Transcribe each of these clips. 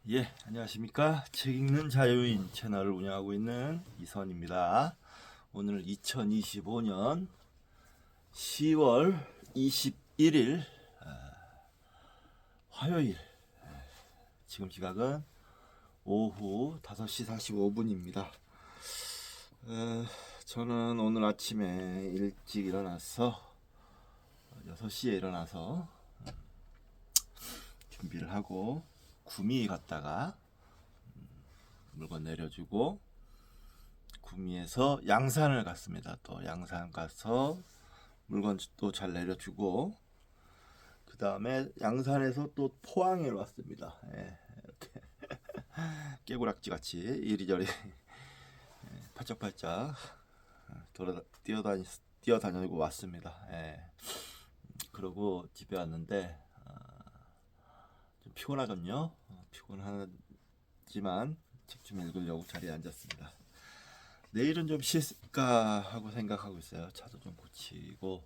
예, 안녕하십니까. 책 읽는 자유인 채널을 운영하고 있는 이선입니다. 오늘 2025년 10월 21일 화요일, 지금 시각은 오후 5시 45분입니다. 저는 오늘 아침에 일찍 일어나서 6시에 일어나서 준비를 하고 구미 갔다가 물건 내려주고 구미에서 양산을 갔습니다. 또 양산 가서 물건 또 잘 내려주고 그 다음에 양산에서 또 포항에 왔습니다. 예, 이렇게 깨구락지 같이 이리저리 팔짝팔짝 뛰어다니고 왔습니다. 예. 그러고 집에 왔는데 좀 피곤하거든요. 피곤하지만 책 좀 읽으려고 자리에 앉았습니다. 내일은 좀 쉴까 하고 생각하고 있어요. 차도 좀 고치고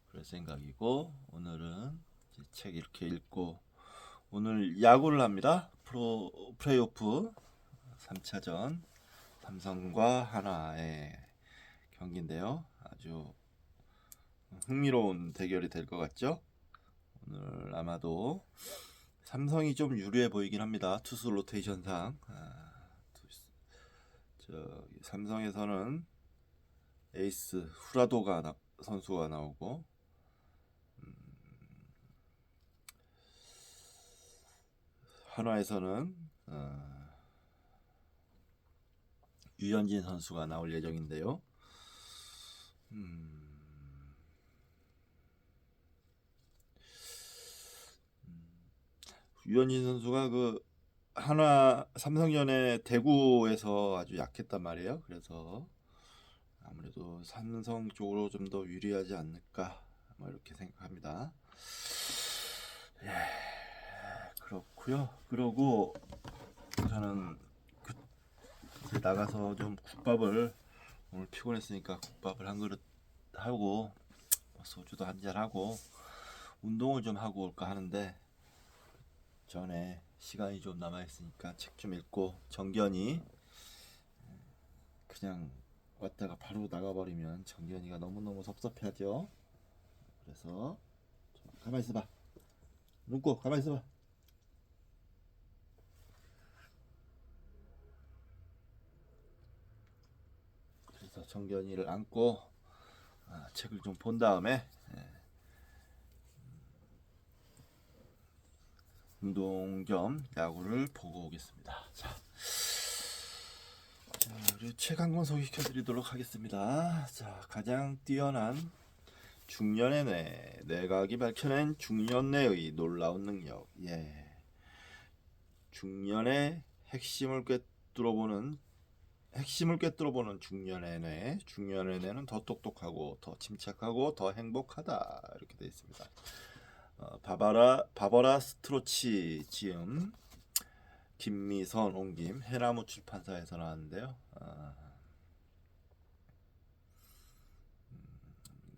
그럴 생각이고, 오늘은 책 이렇게 읽고 오늘 야구를 합니다. 플레이오프 3차전 삼성과 하나의 경기인데요. 아주 흥미로운 대결이 될 것 같죠? 오늘 아마도 삼성이 좀 유리해 보이긴 합니다. 투수 로테이션상. 삼성에서는 에이스 후라도가 선수가 나오고, 한화에서는 유현진 선수가 나올 예정인데요. 유현진 선수가 그 한화 삼성전에 대구에서 아주 약했단 말이에요. 그래서 아무래도 삼성 쪽으로 좀 더 유리하지 않을까 뭐 이렇게 생각합니다. 예, 그렇고요. 그러고 저는 이제 나가서 좀 국밥을, 오늘 피곤했으니까 국밥을 한 그릇 하고 소주도 한 잔 하고 운동을 좀 하고 올까 하는데, 전에 시간이 좀 남아 있으니까 책 좀 읽고, 정견이 그냥 왔다가 바로 나가버리면 정견이가 너무너무 섭섭해하죠. 그래서 가만히 있어봐. 눈고 가만히 있어봐. 그래서 정견이를 안고 책을 좀 본 다음에 운동 겸 야구를 보고 오겠습니다. 자, 우리 책 한 권 소개시켜드리도록 하겠습니다. 자, 가장 뛰어난 중년의 뇌, 뇌과학이 밝혀낸 중년뇌의 놀라운 능력. 예, 중년의 핵심을 꿰뚫어보는 중년의 뇌. 중년의 뇌는 더 똑똑하고 더 침착하고 더 행복하다, 이렇게 되어 있습니다. 바버라 스트로치 지음, 김미선 옮김, 해나무 출판사에서 나왔는데요.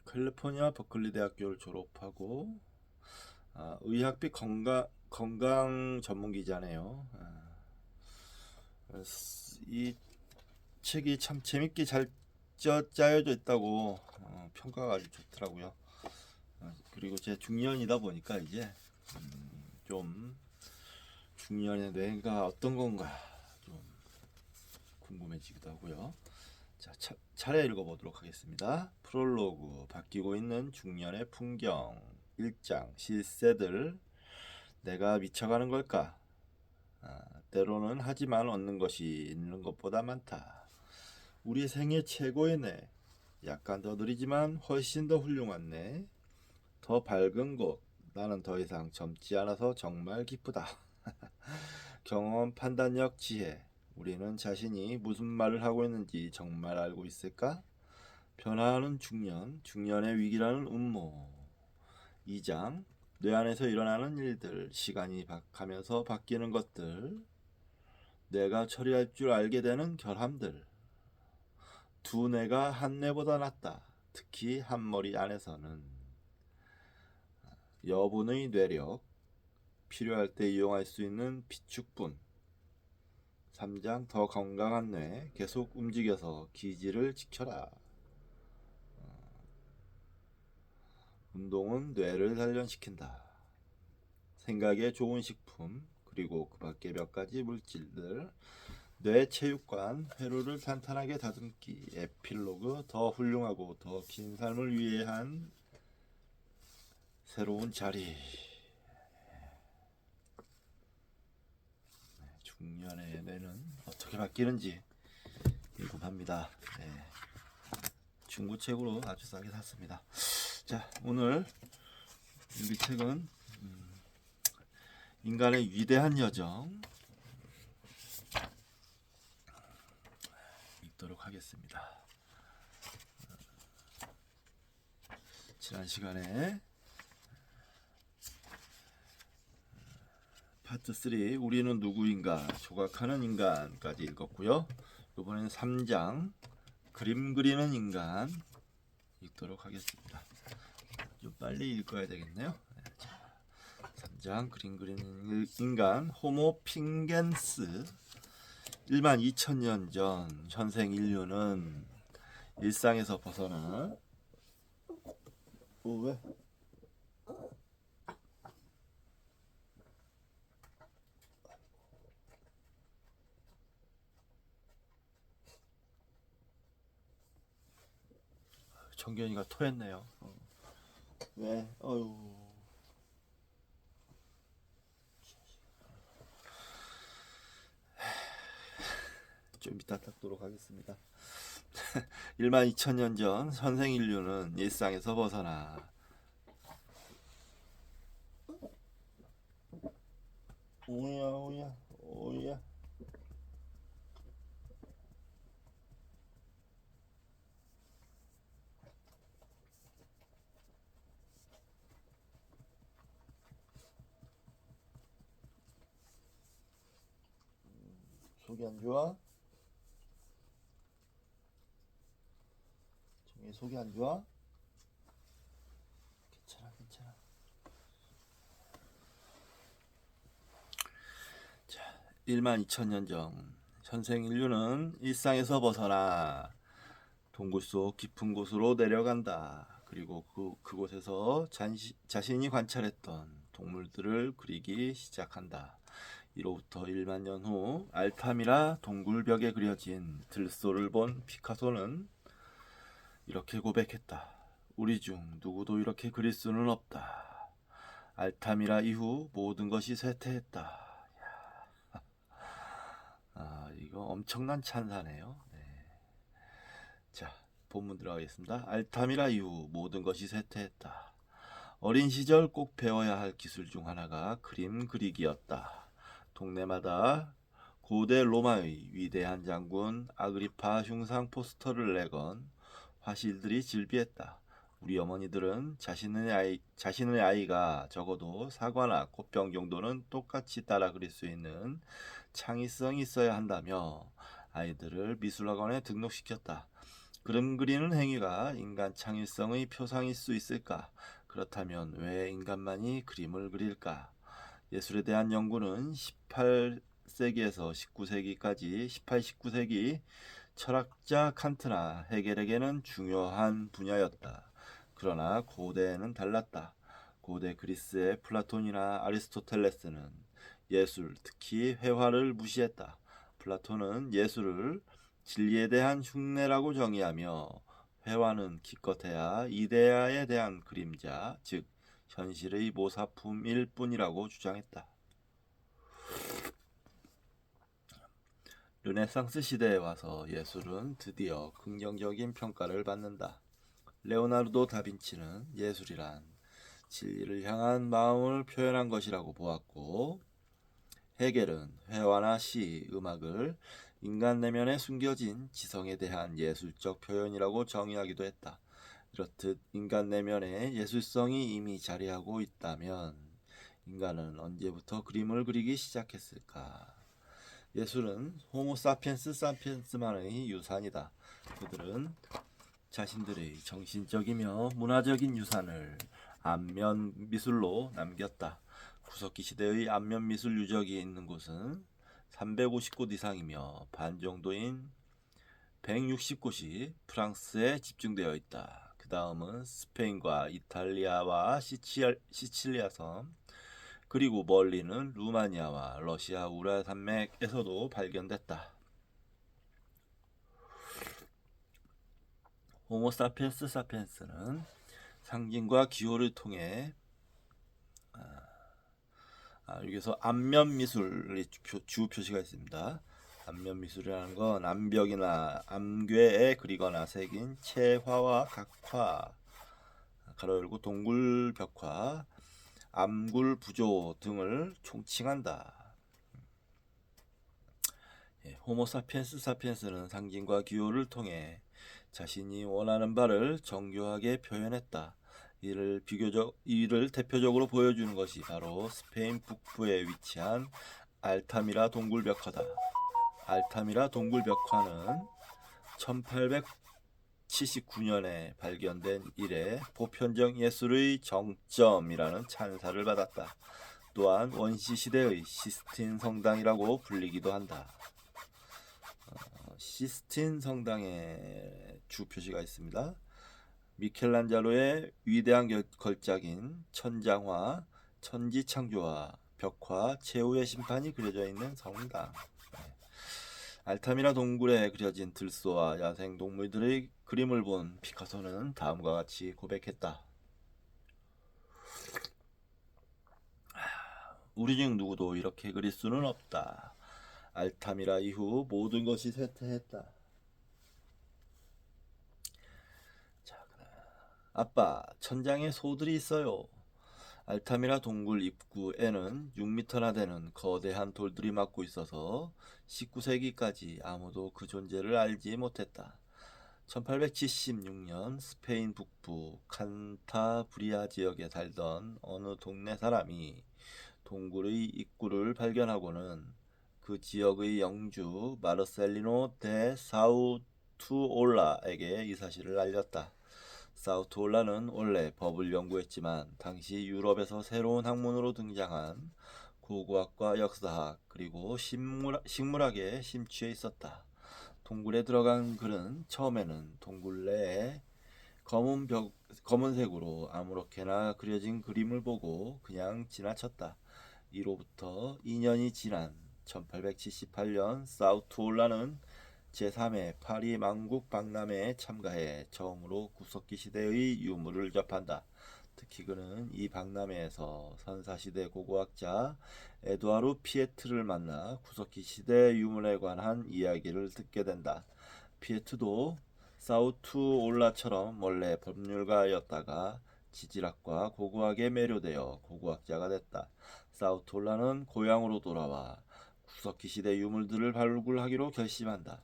캘리포니아 버클리 대학교를 졸업하고 의학비 건강 전문 기자네요. 이 책이 참 재밌게 잘 짜여져 있다고 평가가 아주 좋더라고요. 그리고 제 중년이다 보니까 이제 좀 중년의 뇌가 어떤 건가 좀 궁금해지기도 하고요. 자, 차례 읽어보도록 하겠습니다. 프롤로그, 바뀌고 있는 중년의 풍경. 1장, 실세들. 내가 미쳐가는 걸까? 때로는 하지만 얻는 것이 있는 것보다 많다. 우리 생애 최고의 내. 약간 더 느리지만 훨씬 더 훌륭한 내. 더 밝은 곳. 나는 더 이상 젊지 않아서 정말 기쁘다. 경험, 판단력, 지혜. 우리는 자신이 무슨 말을 하고 있는지 정말 알고 있을까? 변화하는 중년, 중년의 위기라는 음모. 2장, 뇌 안에서 일어나는 일들, 시간이 가면서 바뀌는 것들, 내가 처리할 줄 알게 되는 결함들. 두 뇌가 한 뇌보다 낫다. 특히 한 머리 안에서는. 여분의 뇌력, 필요할 때 이용할 수 있는 비축분. 3장 더 건강한 뇌. 계속 움직여서 기지를 지켜라. 운동은 뇌를 단련시킨다. 생각에 좋은 식품. 그리고 그 밖에 몇 가지 물질들. 뇌체육관. 회로를 탄탄하게 다듬기. 에필로그. 더 훌륭하고 더 긴 삶을 위한 새로운 자리. 중년의 뇌는 어떻게 바뀌는지 궁금합니다. 네. 중고책으로 아주 싸게 샀습니다. 자, 오늘 이 책은 인간의 위대한 여정 읽도록 하겠습니다. 지난 시간에 파트 3 우리는 누구인가 조각하는 인간까지 읽었고요. 이번에는 3장 그림 그리는 인간 읽도록 하겠습니다. 좀 빨리 읽어야 되겠네요. 3장 그림 그리는 인간 호모 핑겐스. 12,000년 전 현생 인류는 일상에서 벗어나 왜? 정견이가 토했네요. 왜? 어휴. 좀 이따 닦도록 하겠습니다. 12,000년 전 현생 인류는 일상에서 벗어나 오야 속이 안 좋아? 정이 속이 안 좋아? 괜찮아. 자, 12,000년 전 현생 인류는 일상에서 벗어나 동굴 속 깊은 곳으로 내려간다. 그리고 그곳에서 자신이 관찰했던 동물들을 그리기 시작한다. 이로부터 1만 년 후 알타미라 동굴벽에 그려진 들소를 본 피카소는 이렇게 고백했다. 우리 중 누구도 이렇게 그릴 수는 없다. 알타미라 이후 모든 것이 쇠퇴했다. 이거 엄청난 찬사네요. 네. 자, 본문 들어가겠습니다. 알타미라 이후 모든 것이 쇠퇴했다. 어린 시절 꼭 배워야 할 기술 중 하나가 그림 그리기였다. 동네마다 고대 로마의 위대한 장군 아그리파 흉상 포스터를 내건 화실들이 질비했다. 우리 어머니들은 자신의 아이가 적어도 사과나 꽃병 정도는 똑같이 따라 그릴 수 있는 창의성이 있어야 한다며 아이들을 미술학원에 등록시켰다. 그림 그리는 행위가 인간 창의성의 표상일 수 있을까? 그렇다면 왜 인간만이 그림을 그릴까? 예술에 대한 연구는 18세기에서 19세기까지 18, 19세기 철학자 칸트나 헤겔에게는 중요한 분야였다. 그러나 고대에는 달랐다. 고대 그리스의 플라톤이나 아리스토텔레스는 예술, 특히 회화를 무시했다. 플라톤은 예술을 진리에 대한 흉내라고 정의하며 회화는 기껏해야 이데아에 대한 그림자, 즉 현실의 모사품일 뿐이라고 주장했다. 르네상스 시대에 와서 예술은 드디어 긍정적인 평가를 받는다. 레오나르도 다빈치는 예술이란 진리를 향한 마음을 표현한 것이라고 보았고, 헤겔은 회화나 시, 음악을 인간 내면에 숨겨진 지성에 대한 예술적 표현이라고 정의하기도 했다. 이렇듯 인간 내면에 예술성이 이미 자리하고 있다면 인간은 언제부터 그림을 그리기 시작했을까? 예술은 호모 사피엔스 사피엔스만의 유산이다. 그들은 자신들의 정신적이며 문화적인 유산을 안면 미술로 남겼다. 구석기 시대의 안면 미술 유적이 있는 곳은 350곳 이상이며 반 정도인 160곳이 프랑스에 집중되어 있다. 그 다음은 스페인과 이탈리아와 시칠리아 섬, 그리고 멀리는 루마니아와 러시아 우랄 산맥에서도 발견됐다. 호모사피엔스 사피엔스는 상징과 기호를 통해 여기서 안면 미술의 주 표시가 있습니다. 안면 미술이라는 건 암벽이나 암괴에 그리거나 새긴 채화와 각화, 가로 열고 동굴 벽화, 암굴 부조 등을 총칭한다. 호모사피엔스 사피엔스는 상징과 기호를 통해 자신이 원하는 바를 정교하게 표현했다. 이를 대표적으로 보여주는 것이 바로 스페인 북부에 위치한 알타미라 동굴벽화다. 알타미라 동굴벽화는 1879년에 발견된 이래 보편적 예술의 정점이라는 찬사를 받았다. 또한 원시 시대의 시스틴 성당이라고 불리기도 한다. 시스틴 성당의 주 표시가 있습니다. 미켈란젤로의 위대한 걸작인 천장화, 천지창조와 벽화, 최후의 심판이 그려져 있는 성당. 알타미라 동굴에 그려진 들소와 야생동물들의 그림을 본 피카소는 다음과 같이 고백했다. 우리 중 누구도 이렇게 그릴 수는 없다. 알타미라 이후 모든 것이 쇠퇴했다. 아빠, 천장에 소들이 있어요. 알타미라 동굴 입구에는 6m나 되는 거대한 돌들이 막고 있어서 19세기까지 아무도 그 존재를 알지 못했다. 1876년 스페인 북부 칸타브리아 지역에 살던 어느 동네 사람이 동굴의 입구를 발견하고는 그 지역의 영주 마르셀리노 데 사우투올라에게 이 사실을 알렸다. 사우투올라는 원래 법을 연구했지만 당시 유럽에서 새로운 학문으로 등장한 고고학과 역사학 그리고 식물학에 심취해 있었다. 동굴에 들어간 그는 처음에는 동굴 내에 검은색으로 아무렇게나 그려진 그림을 보고 그냥 지나쳤다. 이로부터 2년이 지난 1878년 사우투올라는 제3회 파리 만국 박람회에 참가해 처음으로 구석기 시대의 유물을 접한다. 특히 그는 이 박람회에서 선사시대 고고학자 에두아르 피에트를 만나 구석기 시대 유물에 관한 이야기를 듣게 된다. 피에트도 사우투올라처럼 원래 법률가였다가 지질학과 고고학에 매료되어 고고학자가 됐다. 사우투올라는 고향으로 돌아와 구석기 시대 유물들을 발굴하기로 결심한다.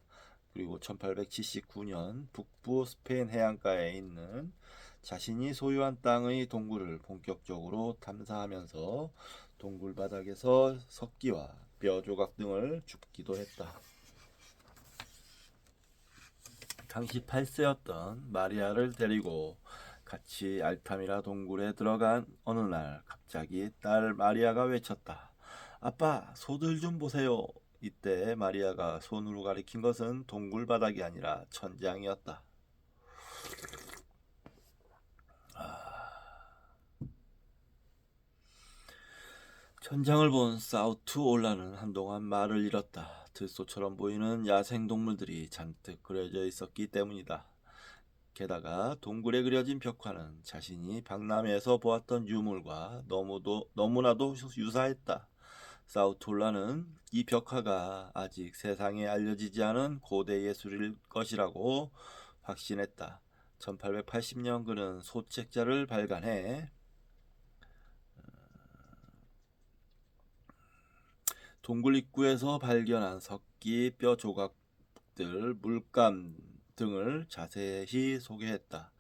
그리고 1879년 북부 스페인 해안가에 있는 자신이 소유한 땅의 동굴을 본격적으로 탐사하면서 동굴 바닥에서 석기와 뼈 조각 등을 줍기도 했다. 당시 8세였던 마리아를 데리고 같이 알타미라 동굴에 들어간 어느 날 갑자기 딸 마리아가 외쳤다. 아빠, 소들 좀 보세요. 이때 마리아가 손으로 가리킨 것은 동굴 바닥이 아니라 천장이었다. 천장을 본 사우투올라는 한동안 말을 잃었다. 들소처럼 보이는 야생동물들이 잔뜩 그려져 있었기 때문이다. 게다가 동굴에 그려진 벽화는 자신이 박람회에서 보았던 유물과 너무나도 유사했다. 사우톨라는 이 벽화가 아직 세상에 알려지지 않은 고대 예술일 것이라고 확신했다. 1880년 그는 소책자를 발간해 동굴 입구에서 발견한 석기, 뼈 조각들, 물감 등을 자세히 소개했다.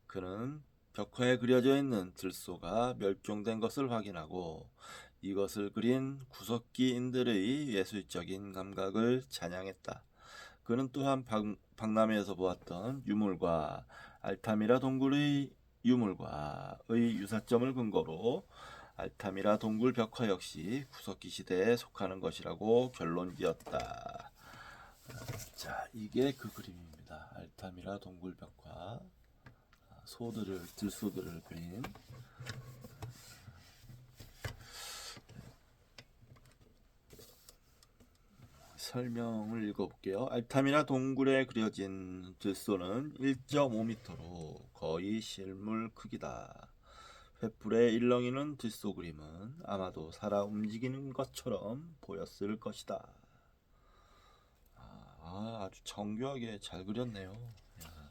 그는 벽화에 그려져 있는 들소가 멸종된 것을 확인하고 이것을 그린 구석기인들의 예술적인 감각을 찬양했다. 그는 또한 박람회에서 보았던 유물과 알타미라 동굴의 유물과의 유사점을 근거로 알타미라 동굴 벽화 역시 구석기 시대에 속하는 것이라고 결론지었다. 자, 이게 그 그림입니다. 알타미라 동굴 벽화. 들소들을 그린. 설명을 읽어볼게요. 알타미라 동굴에 그려진 들소는 1.5m로 거의 실물 크기다. 횃불에 일렁이는 들소 그림은 아마도 살아 움직이는 것처럼 보였을 것이다. 아주 정교하게 잘 그렸네요. 야.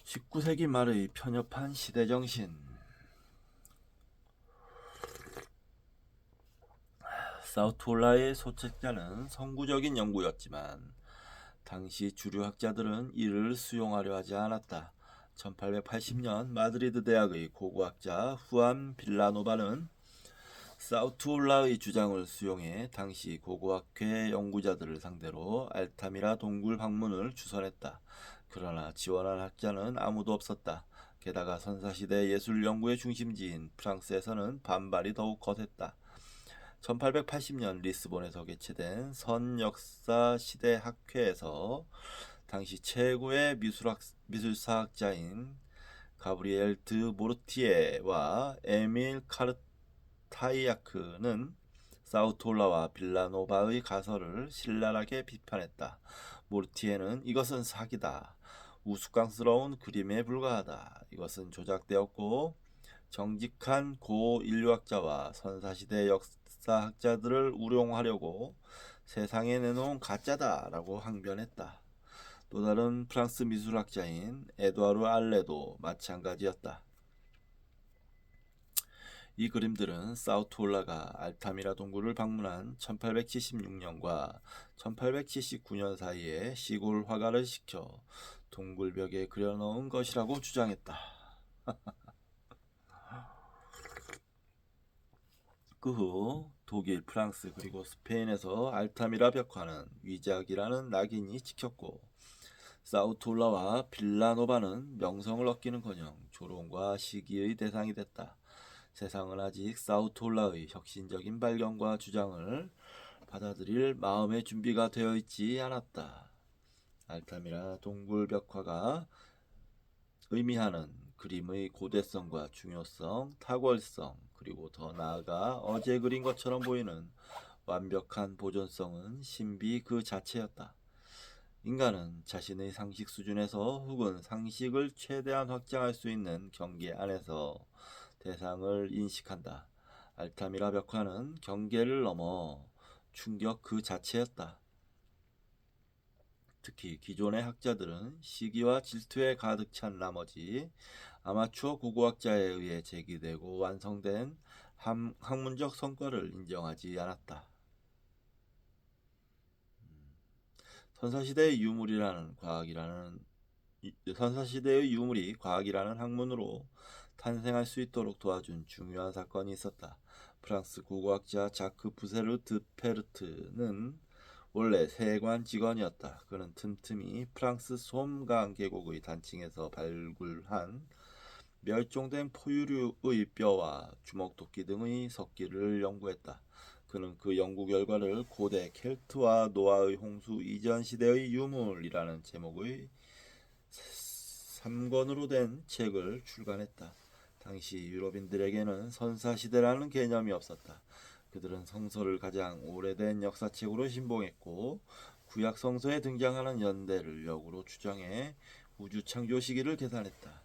19세기 말의 편협한 시대정신. 사우트홀라의 소책자는 선구적인 연구였지만 당시 주류 학자들은 이를 수용하려 하지 않았다. 1880년 마드리드 대학의 고고학자 후안 빌라노바는 사우트홀라의 주장을 수용해 당시 고고학회 연구자들을 상대로 알타미라 동굴 방문을 주선했다. 그러나 지원한 학자는 아무도 없었다. 게다가 선사시대 예술 연구의 중심지인 프랑스에서는 반발이 더욱 거셌다. 1880년 리스본에서 개최된 선역사 시대 학회에서 당시 최고의 미술사학자인 가브리엘 드 모르티에와 에밀 카르타이아크는 사우톨라와 빌라노바의 가설을 신랄하게 비판했다. 모르티에는 이것은 사기다. 우스꽝스러운 그림에 불과하다. 이것은 조작되었고 정직한 고인류학자와 선사시대 역사학자들을 우롱하려고 세상에 내놓은 가짜다라고 항변했다. 또 다른 프랑스 미술학자인 에두아르 알레도 마찬가지였다. 이 그림들은 사우트홀라가 알타미라 동굴을 방문한 1876년과 1879년 사이에 시골 화가를 시켜 동굴벽에 그려넣은 것이라고 주장했다. 그 후 독일, 프랑스 그리고 스페인에서 알타미라 벽화는 위작이라는 낙인이 찍혔고 사우톨라와 빌라노바는 명성을 얻기는커녕 조롱과 시기의 대상이 됐다. 세상은 아직 사우톨라의 혁신적인 발견과 주장을 받아들일 마음의 준비가 되어 있지 않았다. 알타미라 동굴 벽화가 의미하는 그림의 고대성과 중요성, 탁월성, 그리고 더 나아가 어제 그린 것처럼 보이는 완벽한 보존성은 신비 그 자체였다. 인간은 자신의 상식 수준에서 혹은 상식을 최대한 확장할 수 있는 경계 안에서 대상을 인식한다. 알타미라 벽화는 경계를 넘어 충격 그 자체였다. 특히 기존의 학자들은 시기와 질투에 가득 찬 나머지 아마추어 고고학자에 의해 제기되고 완성된 학문적 성과를 인정하지 않았다. 선사시대의 유물이 과학이라는 학문으로 탄생할 수 있도록 도와준 중요한 사건이 있었다. 프랑스 고고학자 자크 부세르 드 페르트는 원래 세관 직원이었다. 그는 틈틈이 프랑스 솜강 계곡의 단층에서 발굴한 멸종된 포유류의 뼈와 주먹도끼 등의 석기를 연구했다. 그는 그 연구 결과를 고대 켈트와 노아의 홍수 이전 시대의 유물이라는 제목의 3권으로 된 책을 출간했다. 당시 유럽인들에게는 선사시대라는 개념이 없었다. 그들은 성서를 가장 오래된 역사책으로 신봉했고 구약 성서에 등장하는 연대를 역으로 추정해 우주 창조 시기를 계산했다.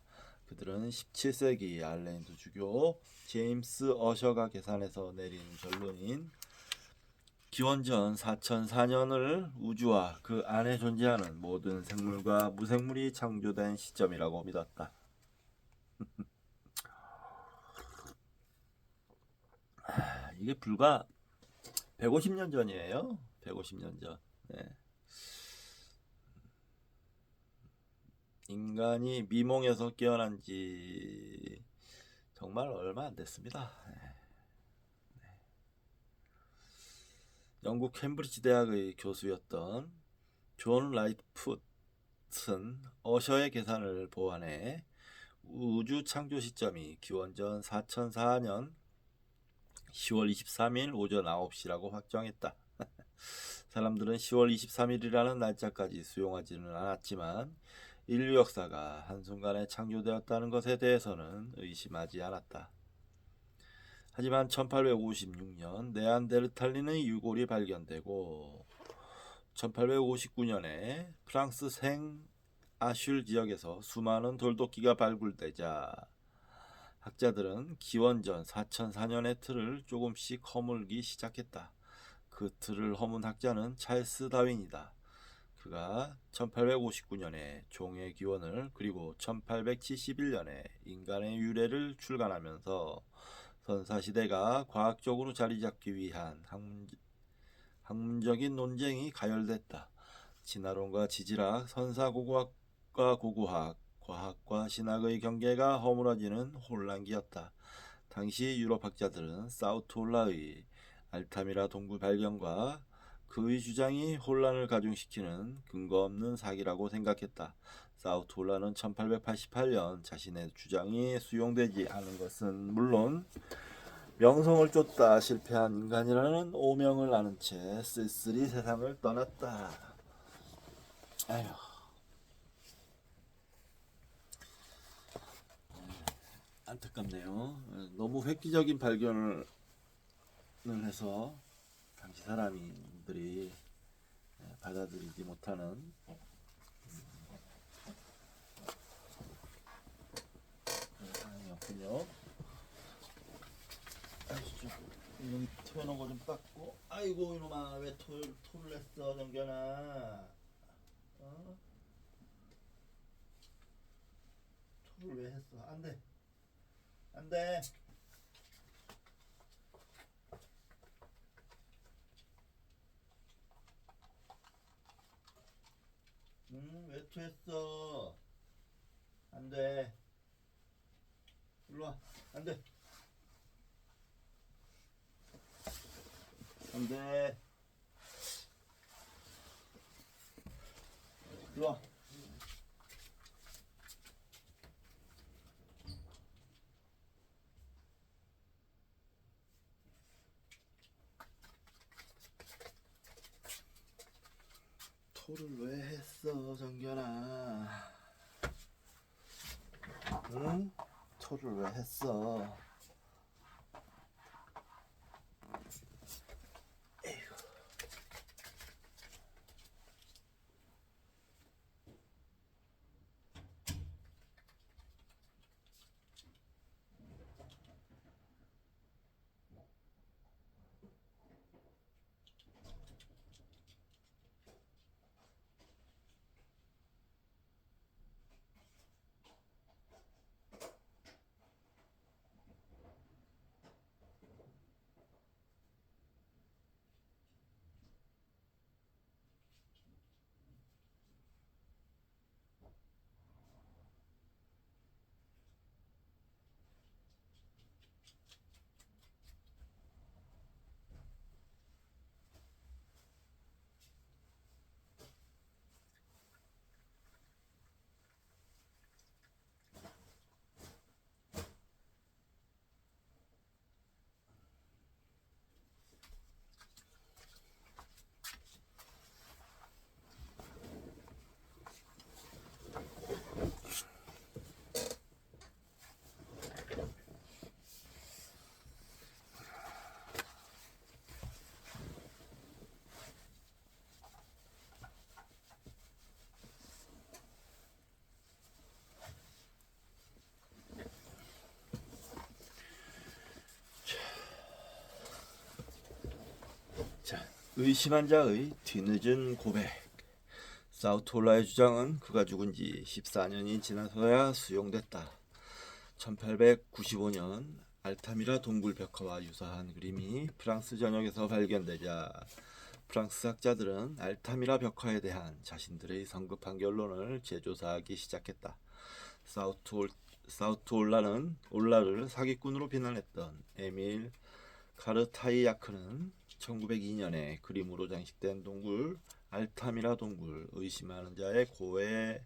그들은 17세기 아일랜드 주교 제임스 어셔가 계산해서 내린 결론인 기원전 4004년을 우주와 그 안에 존재하는 모든 생물과 무생물이 창조된 시점이라고 믿었다. 이게 불과 150년 전이에요. 150년 전. 네. 인간이 미몽에서 깨어난 지 정말 얼마 안 됐습니다. 네. 영국 캠브리지 대학의 교수였던 존 라이트풋 같은 어셔의 계산을 보완해 우주 창조 시점이 기원전 4004년 10월 23일 오전 9시라고 확정했다. 사람들은 10월 23일이라는 날짜까지 수용하지는 않았지만 인류 역사가 한순간에 창조되었다는 것에 대해서는 의심하지 않았다. 하지만 1856년 네안데르탈린의 유골이 발견되고 1859년에 프랑스 생아슐 지역에서 수많은 돌도끼가 발굴되자 학자들은 기원전 4004년의 틀을 조금씩 허물기 시작했다. 그 틀을 허문 학자는 찰스 다윈이다. 그가 1859년에 종의 기원을 그리고 1871년에 인간의 유래를 출간하면서 선사시대가 과학적으로 자리잡기 위한 학문적인 논쟁이 가열됐다. 진화론과 지질학, 선사고고학과 고고학, 과학과 신학의 경계가 허물어지는 혼란기였다. 당시 유럽 학자들은 사우트올라의 알타미라 동굴 발견과 그의 주장이 혼란을 가중시키는 근거 없는 사기라고 생각했다. 사우트올라는 1888년 자신의 주장이 수용되지 않은 것은 물론 명성을 쫓다 실패한 인간이라는 오명을 아는 채 쓸쓸히 세상을 떠났다. 아휴. 안타깝네요. 너무 획기적인 발견을 해서 당시 사람들이 받아들이지 못하는 상황이었군요. 여기 토해놓은 거 좀 닦고. 아이고 이놈아, 왜 토를 했어 정견아? 어? 토를 왜 했어? 안돼, 안돼. 왜 토했어? 안돼. 일로와. 안돼, 안돼. 일로와. 토를 왜 했어 정견아? 응? 토를 왜 했어? 에휴. 자, 의심한 자의 뒤늦은 고백. 사우트올라의 주장은 그가 죽은 지 14년이 지나서야 수용됐다. 1895년 알타미라 동굴 벽화와 유사한 그림이 프랑스 전역에서 발견되자 프랑스 학자들은 알타미라 벽화에 대한 자신들의 성급한 결론을 재조사하기 시작했다. 사우트올라를 사기꾼으로 비난했던 에밀 카르타이야크는 1902년에 그림으로 장식된 동굴 알타미라 동굴 의심하는 자의 고해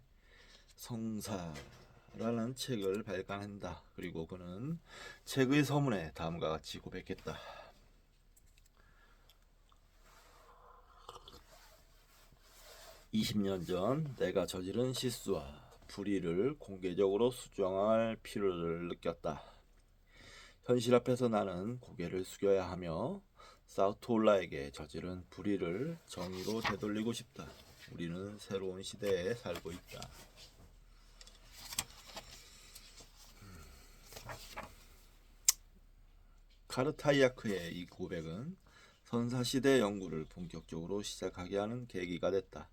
성사라는 책을 발간한다. 그리고 그는 책의 서문에 다음과 같이 고백했다. 20년 전 내가 저지른 실수와 불의를 공개적으로 수정할 필요를 느꼈다. 현실 앞에서 나는 고개를 숙여야 하며 사우토올라에게 저지른 불의를 정의로 되돌리고 싶다. 우리는 새로운 시대에 살고 있다. 카르타이아크의 이 고백은 선사시대 연구를 본격적으로 시작하게 하는 계기가 됐다.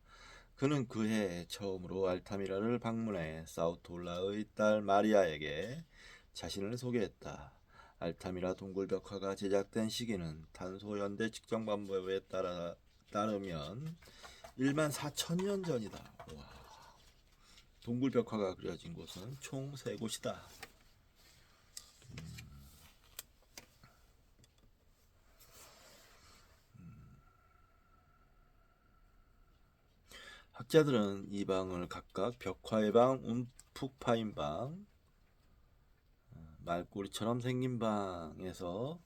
그는 그해 처음으로 알타미라를 방문해 사우토올라의 딸 마리아에게 자신을 소개했다. 알타미라 동굴 벽화가 제작된 시기는 탄소연대 측정 방법에 따르면 1만 4천년 전이다. 와. 동굴 벽화가 그려진 곳은 총 3곳이다. 학자들은 이 방을 각각 벽화의 방, 움푹 파인 방, 말꼬리처럼 생긴 방에서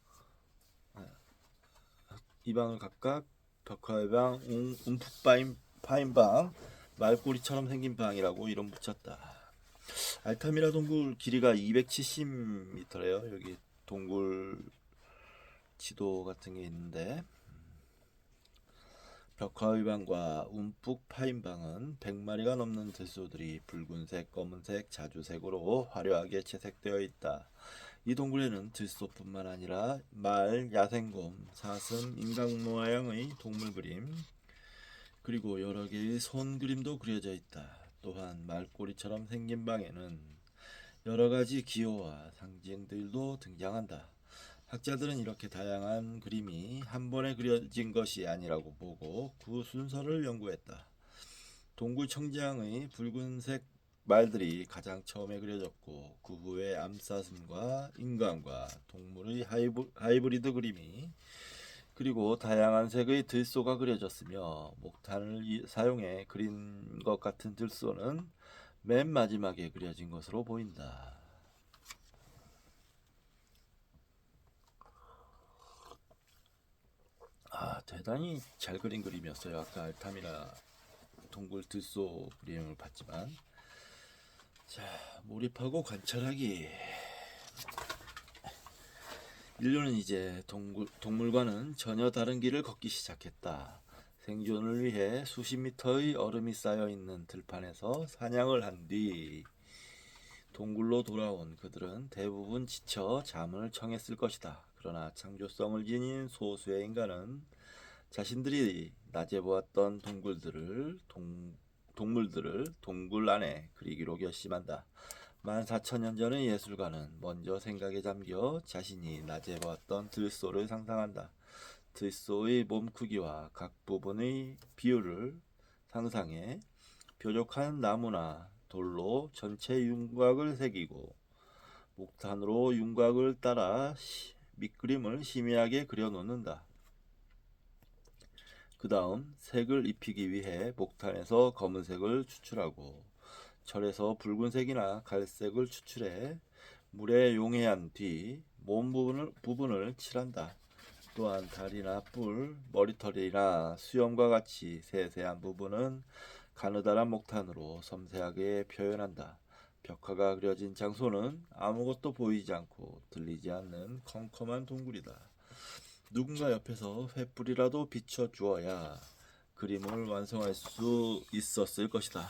이 방을 각각 벽화의 방, 움푹 파인 방, 말꼬리처럼 생긴 방이라고 이름 붙였다. 알타미라 동굴 길이가 270m래요. 여기 동굴 지도 같은 게 있는데 벽화의 방과 움푹 파인 방은 100마리가 넘는 들소들이 붉은색, 검은색, 자주색으로 화려하게 채색되어 있다. 이 동굴에는 들소뿐만 아니라 말, 야생곰, 사슴, 인간 모양의 동물 그림, 그리고 여러 개의 손 그림도 그려져 있다. 또한 말꼬리처럼 생긴 방에는 여러 가지 기호와 상징들도 등장한다. 학자들은 이렇게 다양한 그림이 한 번에 그려진 것이 아니라고 보고 그 순서를 연구했다. 동굴 청장의 붉은색 말들이 가장 처음에 그려졌고 그 후에 암사슴과 인간과 동물의 하이브리드 그림이 그리고 다양한 색의 들소가 그려졌으며 목탄을 사용해 그린 것 같은 들소는 맨 마지막에 그려진 것으로 보인다. 대단히 잘 그린 그림이었어요. 아까 알타미라 동굴 들소 그림을 봤지만 자, 몰입하고 관찰하기. 인류는 이제 동물과는 전혀 다른 길을 걷기 시작했다. 생존을 위해 수십 미터의 얼음이 쌓여있는 들판에서 사냥을 한 뒤 동굴로 돌아온 그들은 대부분 지쳐 잠을 청했을 것이다. 그러나 창조성을 지닌 소수의 인간은 자신들이 낮에 보았던 동물들을 동굴 안에 그리기로 결심한다. 14,000년 전의 예술가는 먼저 생각에 잠겨 자신이 낮에 보았던 들소를 상상한다. 들소의 몸 크기와 각 부분의 비율을 상상해 뾰족한 나무나 돌로 전체 윤곽을 새기고 목탄으로 윤곽을 따라 밑그림을 희미하게 그려놓는다. 그 다음 색을 입히기 위해 목탄에서 검은색을 추출하고 철에서 붉은색이나 갈색을 추출해 물에 용해한 뒤 몸 부분을 칠한다. 또한 다리나 뿔, 머리털이나 수염과 같이 세세한 부분은 가느다란 목탄으로 섬세하게 표현한다. 벽화가 그려진 장소는 아무것도 보이지 않고 들리지 않는 컴컴한 동굴이다. 누군가 옆에서 횃불이라도 비춰주어야 그림을 완성할 수 있었을 것이다.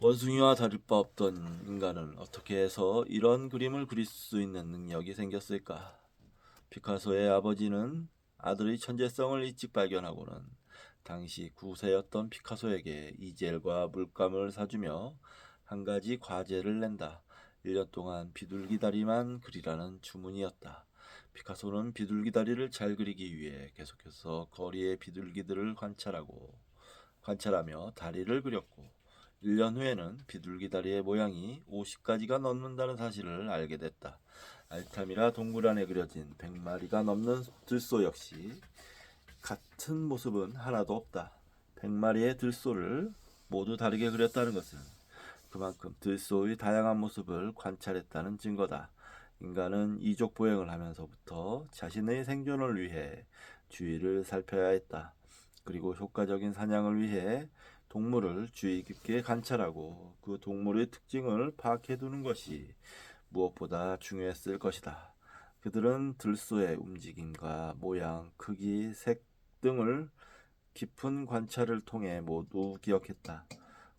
원숭이와 다를 바 없던 인간은 어떻게 해서 이런 그림을 그릴 수 있는 능력이 생겼을까? 피카소의 아버지는 아들의 천재성을 일찍 발견하고는 당시 9세였던 피카소에게 이젤과 물감을 사주며 한 가지 과제를 낸다. 1년 동안 비둘기 다리만 그리라는 주문이었다. 피카소는 비둘기 다리를 잘 그리기 위해 계속해서 거리의 비둘기들을 관찰하며 다리를 그렸고 1년 후에는 비둘기 다리의 모양이 50가지가 넘는다는 사실을 알게 됐다. 알타미라 동굴 안에 그려진 100마리가 넘는 들소 역시 같은 모습은 하나도 없다. 100마리의 들소를 모두 다르게 그렸다는 것은 그만큼 들소의 다양한 모습을 관찰했다는 증거다. 인간은 이족 보행을 하면서부터 자신의 생존을 위해 주위를 살펴야 했다. 그리고 효과적인 사냥을 위해 동물을 주의 깊게 관찰하고 그 동물의 특징을 파악해 두는 것이 무엇보다 중요했을 것이다. 그들은 들소의 움직임과 모양, 크기, 색 등을 깊은 관찰을 통해 모두 기억했다.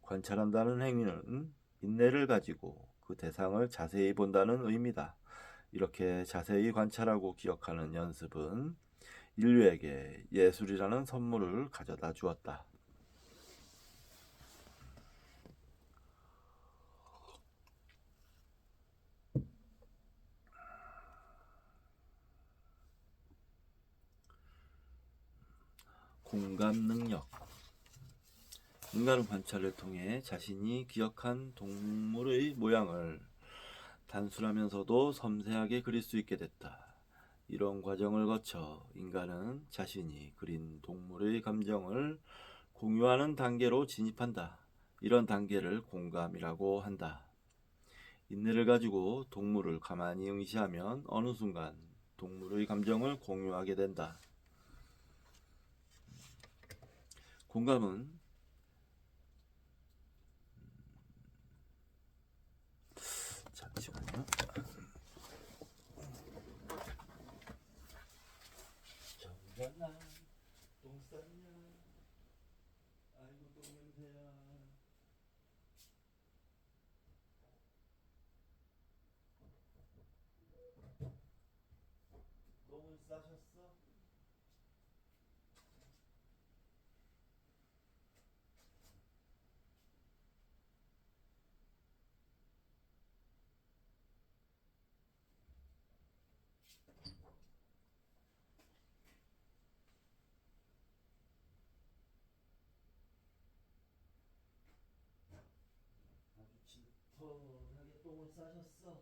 관찰한다는 행위는 인내를 가지고 그 대상을 자세히 본다는 의미다. 이렇게 자세히 관찰하고 기억하는 연습은 인류에게 예술이라는 선물을 가져다 주었다. 공감 능력. 인간은 관찰을 통해 자신이 기억한 동물의 모양을 단순하면서도 섬세하게 그릴 수 있게 됐다. 이런 과정을 거쳐 인간은 자신이 그린 동물의 감정을 공유하는 단계로 진입한다. 이런 단계를 공감이라고 한다. 인내를 가지고 동물을 가만히 응시하면 어느 순간 동물의 감정을 공유하게 된다. 공감은 잠시만요. 정전아 똥 쌌냐? 아이고 똥 냄새야. 똥을 싸셨어? 아주 질펀하게 똥을 싸셨어?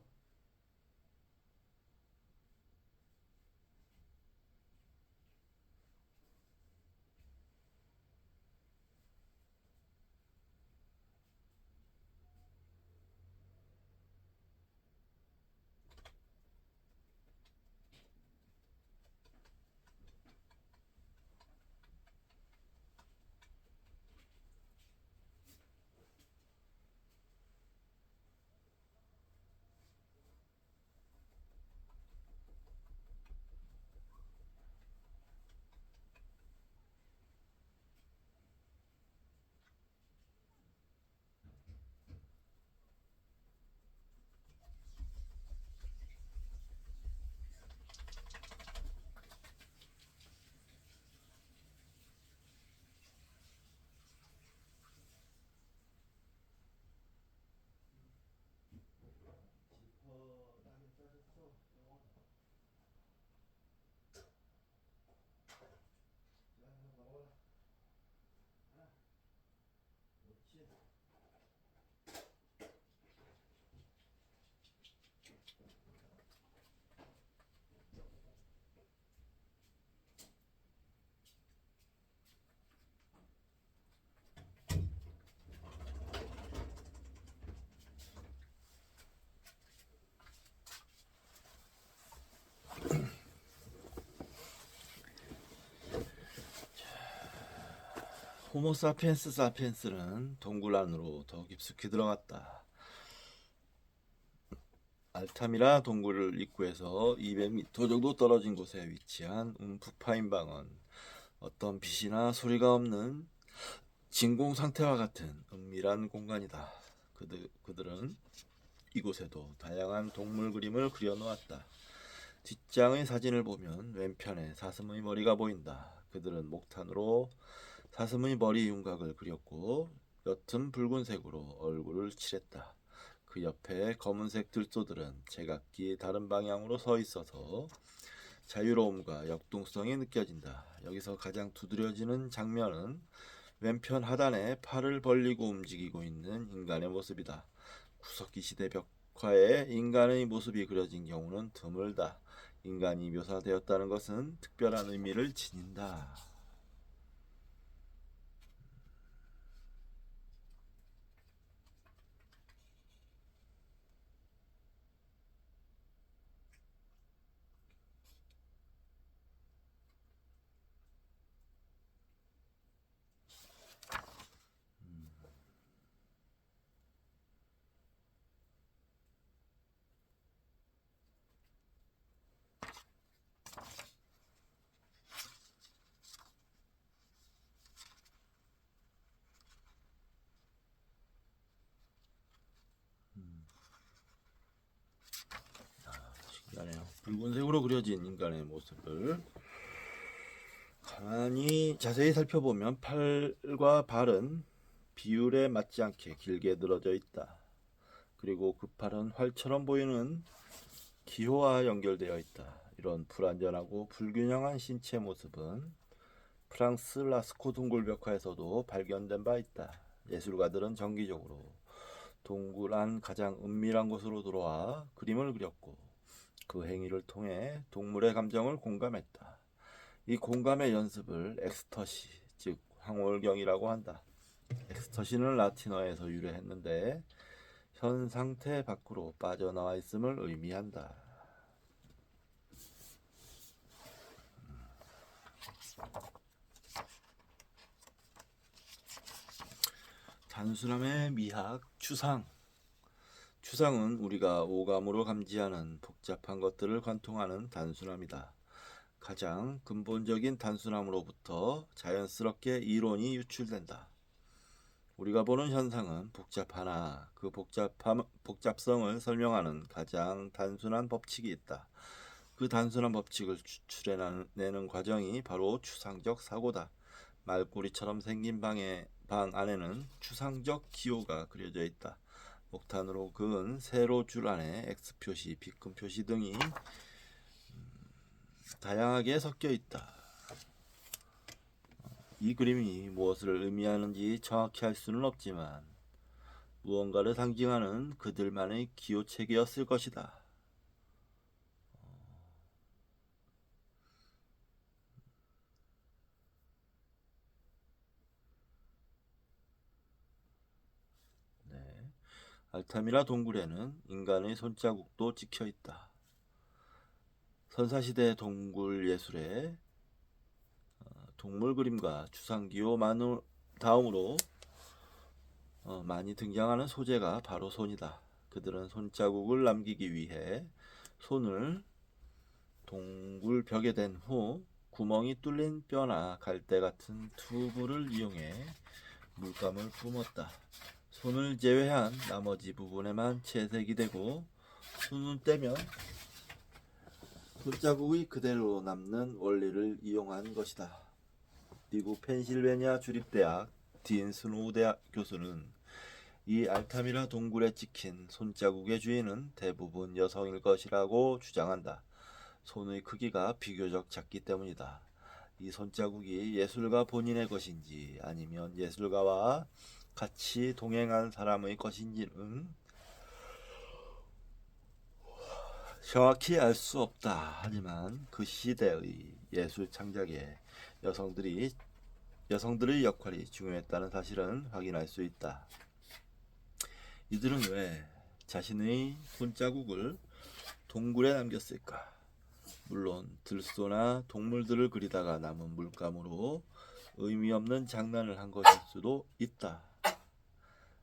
질펀하게 싸셨어? 자, 먹어라. 그렇지. 호모 사피엔스 사피엔스는 동굴 안으로 더 깊숙이 들어갔다. 알타미라 동굴 입구에서 200m 정도 떨어진 곳에 위치한 움푹 파인 방은 어떤 빛이나 소리가 없는 진공 상태와 같은 은밀한 공간이다. 그들은 이곳에도 다양한 동물 그림을 그려놓았다. 뒷장의 사진을 보면 왼편에 사슴의 머리가 보인다. 그들은 목탄으로 사슴의 머리 윤곽을 그렸고 옅은 붉은색으로 얼굴을 칠했다. 그 옆에 검은색 들소들은 제각기 다른 방향으로 서 있어서 자유로움과 역동성이 느껴진다. 여기서 가장 두드러지는 장면은 왼편 하단에 팔을 벌리고 움직이고 있는 인간의 모습이다. 구석기 시대 벽화에 인간의 모습이 그려진 경우는 드물다. 인간이 묘사되었다는 것은 특별한 의미를 지닌다. 미안해요. 붉은색으로 그려진 인간의 모습을 가만히 자세히 살펴보면 팔과 발은 비율에 맞지 않게 길게 늘어져 있다. 그리고 그 팔은 활처럼 보이는 기호와 연결되어 있다. 이런 불완전하고 불균형한 신체 모습은 프랑스 라스코 동굴벽화에서도 발견된 바 있다. 예술가들은 정기적으로 동굴 안 가장 은밀한 곳으로 들어와 그림을 그렸고 그 행위를 통해 동물의 감정을 공감했다. 이 공감의 연습을 엑스터시, 즉 황홀경이라고 한다. 엑스터시는 라틴어에서 유래했는데 현 상태 밖으로 빠져나와 있음을 의미한다. 단순함의 미학, 추상. 추상은 우리가 오감으로 감지하는 복잡한 것들을 관통하는 단순함이다. 가장 근본적인 단순함으로부터 자연스럽게 이론이 유출된다. 우리가 보는 현상은 복잡하나 그 복잡성을 설명하는 가장 단순한 법칙이 있다. 그 단순한 법칙을 추출해내는 과정이 바로 추상적 사고다. 말꼬리처럼 생긴 방 안에는 추상적 기호가 그려져 있다. 목탄으로 그은 세로 줄 안에 X표시, B금 표시 등이 다양하게 섞여 있다. 이 그림이 무엇을 의미하는지 정확히 알 수는 없지만 무언가를 상징하는 그들만의 기호체계였을 것이다. 네. 알타미라 동굴에는 인간의 손자국도 찍혀 있다. 선사시대 동굴 예술에 동물 그림과 추상기호 다음으로 많이 등장하는 소재가 바로 손이다. 그들은 손자국을 남기기 위해 손을 동굴 벽에 댄 후 구멍이 뚫린 뼈나 갈대 같은 튜브를 이용해 물감을 뿜었다. 손을 제외한 나머지 부분에만 채색이 되고 손을 떼면 손자국이 그대로 남는 원리를 이용한 것이다. 미국 펜실베니아 주립대학 딘 스노우 대학 교수는 이 알타미라 동굴에 찍힌 손자국의 주인은 대부분 여성일 것이라고 주장한다. 손의 크기가 비교적 작기 때문이다. 이 손자국이 예술가 본인의 것인지 아니면 예술가와 같이 동행한 사람의 것인지는 정확히 알 수 없다. 하지만 그 시대의 예술 창작에 여성들의 역할이 중요했다는 사실은 확인할 수 있다. 이들은 왜 자신의 손자국을 동굴에 남겼을까? 물론 들소나 동물들을 그리다가 남은 물감으로 의미 없는 장난을 한 것일 수도 있다.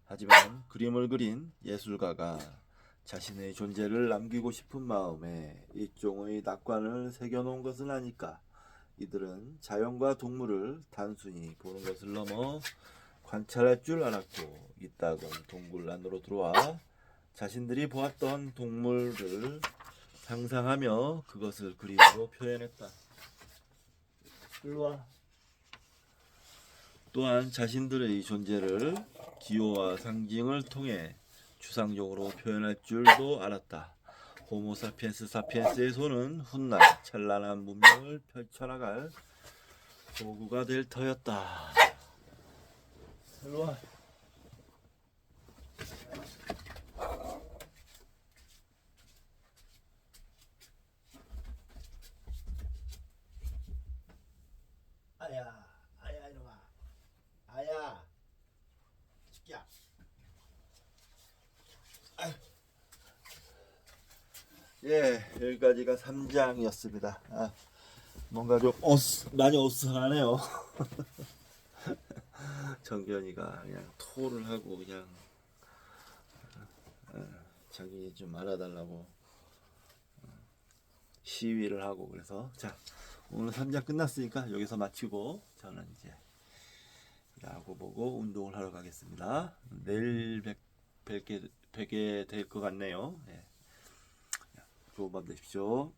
하지만 그림을 그린 예술가가 자신의 존재를 남기고 싶은 마음에 일종의 낙관을 새겨놓은 것은 아닐까. 이들은 자연과 동물을 단순히 보는 것을 넘어 관찰할 줄 알았고 이따금 동굴 안으로 들어와 자신들이 보았던 동물을 상상하며 그것을 그림으로 표현했다. 일로와. 또한 자신들의 존재를 기호와 상징을 통해 추상적으로 표현할 줄도 알았다. 호모 사피엔스 사피엔스의 손은 훗날 찬란한 문명을 펼쳐나갈 도구가 될 터였다. 일로와. 아야, 아야 이놈아, 아야, 새끼야. 예, 여기까지가 3장이었습니다. 뭔가 좀 많이 어수선하네요. 정견이가 그냥 토를 하고 그냥 자기 좀 알아달라고 시위를 하고 그래서 자 오늘 3장 끝났으니까 여기서 마치고 저는 이제 야구 보고 운동을 하러 가겠습니다. 내일 뵙게 될 것 같네요. 예. 좋은 밤 되십시오.